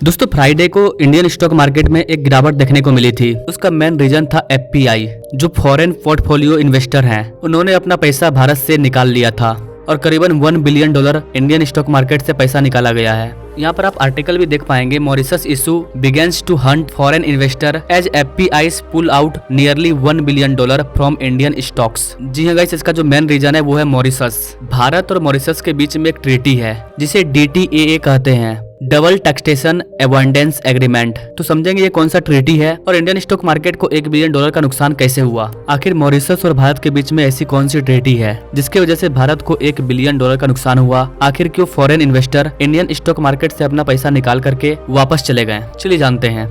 दोस्तों फ्राइडे को Indian stock market में एक गिरावट देखने को मिली थी। उसका मेन रीजन था एफपीआई, जो फॉरेन पोर्टफोलियो इन्वेस्टर हैं। उन्होंने अपना पैसा भारत से निकाल लिया था और करीबन $1 बिलियन इंडियन स्टॉक मार्केट से पैसा निकाला गया है। यहाँ पर आप आर्टिकल भी देख पाएंगे, Mauritius issue begins to hunt foreign investor as FPIs pull out nearly $1 billion from Indian stocks. जी हाँ गाइस, इसका जो मेन रीजन है वो है मॉरिशस। भारत और मॉरिशस के बीच में एक ट्रीटी है जिसे DTAA कहते हैं, डबल टैक्सेशन अवॉइडेंस एग्रीमेंट। तो समझेंगे ये कौन सा ट्रीटी है और इंडियन स्टॉक मार्केट को $1 बिलियन का नुकसान कैसे हुआ। आखिर मॉरिशस और भारत के बीच में ऐसी कौन सी ट्रीटी है जिसकी वजह से भारत को $1 बिलियन का नुकसान हुआ। आखिर क्यों foreign investor Indian stock market से अपना पैसा निकाल करके वापस चले गए, चलिए जानते हैं।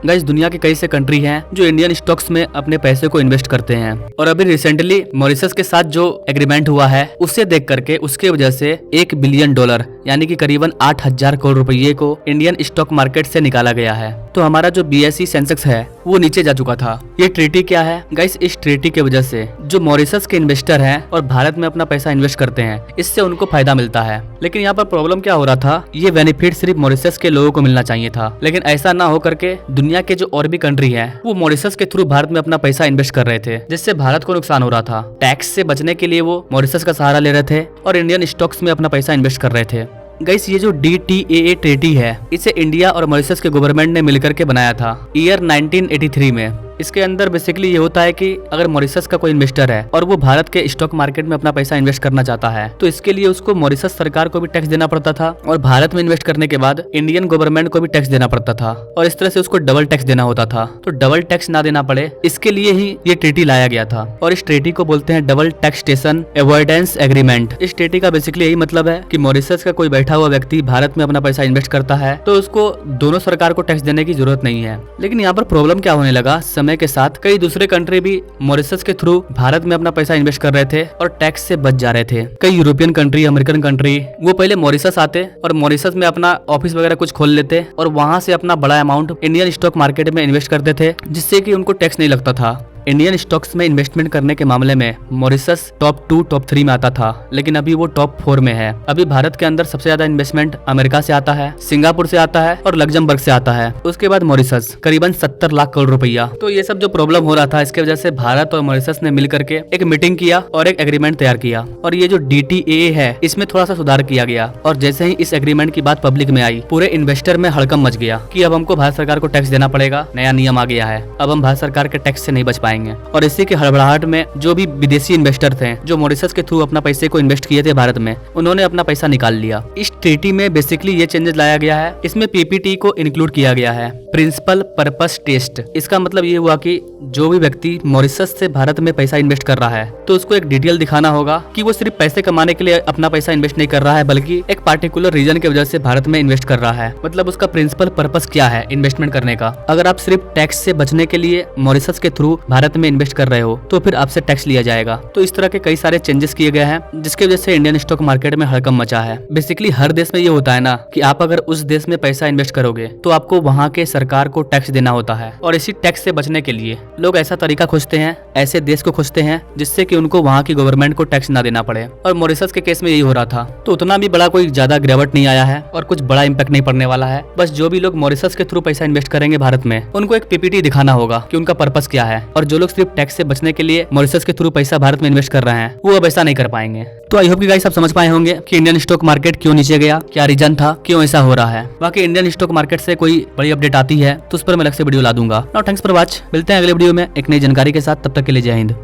गाइस, दुनिया के कई से कंट्री हैं जो इंडियन स्टॉक्स में अपने पैसे को इन्वेस्ट करते हैं और अभी रिसेंटली मॉरिशस के साथ जो एग्रीमेंट हुआ है उससे देख करके उसके वजह से $1 बिलियन यानी कि करीबन 8,000 करोड़ रुपए को इंडियन स्टॉक मार्केट से निकाला गया है। तो हमारा जो BSE सेंसेक्स है वो नीचे जा चुका था। ये ट्रीटी क्या है गाइस? इस ट्रीटी की वजह से जो मॉरिशस के इन्वेस्टर हैं और भारत में अपना पैसा इन्वेस्ट करते हैं, इससे उनको फायदा मिलता है। लेकिन यहाँ पर प्रॉब्लम क्या हो रहा था, ये बेनिफिट सिर्फ मॉरिशस के लोगों को मिलना चाहिए था, लेकिन ऐसा ना हो करके दुनिया के जो और भी कंट्री है वो मॉरिशस के थ्रू भारत में अपना पैसा इन्वेस्ट कर रहे थे, जिससे भारत को नुकसान हो रहा था। टैक्स से बचने के लिए वो मॉरिशस का सहारा ले रहे थे और इंडियन स्टॉक्स में अपना पैसा इन्वेस्ट कर रहे थे। गाइस, ये जो DTAA ट्रीटी है इसे इंडिया और मॉरिशस के गवर्नमेंट ने मिलकर के बनाया था ईयर 1983 में। इसके अंदर बेसिकली ये होता है कि अगर मॉरिशस का कोई इन्वेस्टर है और वो भारत के स्टॉक मार्केट में अपना पैसा इन्वेस्ट करना चाहता है तो इसके लिए उसको मॉरिशस सरकार को भी टैक्स देना पड़ता था और भारत में इन्वेस्ट करने के बाद इंडियन गवर्नमेंट को भी टैक्स देना पड़ता था और इस तरह से उसको डबल टैक्स देना होता था। तो डबल टैक्स ना देना पड़े, इसके लिए ही ये ट्रीटी लाया गया था और इस ट्रीटी को बोलते हैं डबल टैक्सेशन अवॉइडेंस एग्रीमेंट। इस ट्रीटी का बेसिकली यही मतलब है कि मॉरिशस का कोई बैठा हुआ व्यक्ति भारत में अपना पैसा इन्वेस्ट करता है तो उसको दोनों सरकार को टैक्स देने की जरूरत नहीं है। लेकिन यहाँ पर प्रॉब्लम क्या होने लगा, समय के साथ कई दूसरे कंट्री भी मॉरिशस के थ्रू भारत में अपना पैसा इन्वेस्ट कर रहे थे और टैक्स से बच जा रहे थे। कई यूरोपियन कंट्री, अमेरिकन कंट्री, वो पहले मॉरिशस आते और मॉरिशस में अपना ऑफिस वगैरह कुछ खोल लेते और वहां से अपना बड़ा अमाउंट इंडियन स्टॉक मार्केट में इन्वेस्ट करते थे, जिससे कि उनको टैक्स नहीं लगता था। इंडियन स्टॉक्स में इन्वेस्टमेंट करने के मामले में मॉरिशस टॉप 2, टॉप 3 में आता था, लेकिन अभी वो टॉप 4 में है। अभी भारत के अंदर सबसे ज्यादा इन्वेस्टमेंट अमेरिका से आता है, सिंगापुर से आता है और लग्जमबर्ग से आता है। उसके बाद मॉरिशस करीबन 70 लाख करोड़ रुपया। तो ये सब जो प्रॉब्लम हो रहा था, इसके वजह से भारत और मॉरिशस ने मिलकर के एक मीटिंग किया और एक एग्रीमेंट तैयार किया और ये जो DTAA है इसमें थोड़ा सा सुधार किया गया। और जैसे ही इस एग्रीमेंट की बात पब्लिक में आई, पूरे इन्वेस्टर में हड़कंप मच गया कि अब हमको भारत सरकार को टैक्स देना पड़ेगा, नया नियम आ गया है, अब हम भारत सरकार के टैक्स से नहीं बच पाएंगे। और इसी के हड़बड़ाहट में जो भी विदेशी इन्वेस्टर थे जो मॉरिशस के थ्रू अपना पैसे को इन्वेस्ट किए थे भारत में, उन्होंने अपना पैसा निकाल लिया। इस ट्रीटी में बेसिकली ये चेंजेस लाया गया है, इसमें PPT को इंक्लूड किया गया है, प्रिंसिपल पर्पस टेस्ट। इसका मतलब ये हुआ कि जो भी व्यक्ति मॉरिशस से भारत में पैसा इन्वेस्ट कर रहा है तो उसको एक डिटेल दिखाना होगा कि वो सिर्फ पैसे कमाने के लिए अपना पैसा इन्वेस्ट नहीं कर रहा है, बल्कि एक पार्टिकुलर रीजन की वजह से भारत में इन्वेस्ट कर रहा है। मतलब उसका प्रिंसिपल पर्पस क्या है इन्वेस्टमेंट करने का। अगर आप सिर्फ टैक्स से बचने के लिए मॉरिशस के थ्रू भारत में इन्वेस्ट कर रहे हो तो फिर आपसे टैक्स लिया जाएगा। तो इस तरह के कई सारे चेंजेस किए गए हैं, जिसकी वजह से इंडियन स्टॉक मार्केट में हड़कंप मचा है। बेसिकली हर देश में ये होता है ना कि आप अगर उस देश में पैसा इन्वेस्ट करोगे तो आपको वहाँ के सरकार को टैक्स देना होता है और इसी टैक्स से बचने के लिए लोग ऐसा तरीका खोजते हैं, ऐसे देश को खोजते हैं जिससे कि उनको वहाँ की गवर्नमेंट को टैक्स ना देना पड़े। और मॉरिशस के केस में यही हो रहा था। तो उतना भी बड़ा कोई ज्यादा गिरावट नहीं आया है और कुछ बड़ा इम्पैक्ट नहीं पड़ने वाला है। बस जो भी लोग मॉरिशस के थ्रू पैसा इन्वेस्ट करेंगे भारत में, उनको एक PPT दिखाना होगा कि उनका पर्पस क्या है। और जो लोग सिर्फ टैक्स से बचने के लिए मॉरिशस के थ्रू पैसा भारत में इन्वेस्ट कर रहे हैं वो अब ऐसा नहीं कर पाएंगे। तो आई होप कि गाइस आप समझ पाए होंगे कि इंडियन स्टॉक मार्केट क्यों नीचे गया, क्या रीजन था, क्यों ऐसा हो रहा है। बाकी इंडियन स्टॉक मार्केट से कोई बड़ी अपडेट आती है तो उस पर मैं अलग से वीडियो ला दूंगा। नाउ थैंक्स फॉर वॉच, मिलते हैं अगले वीडियो में एक नई जानकारी के साथ। तब तक के लिए जय हिंद।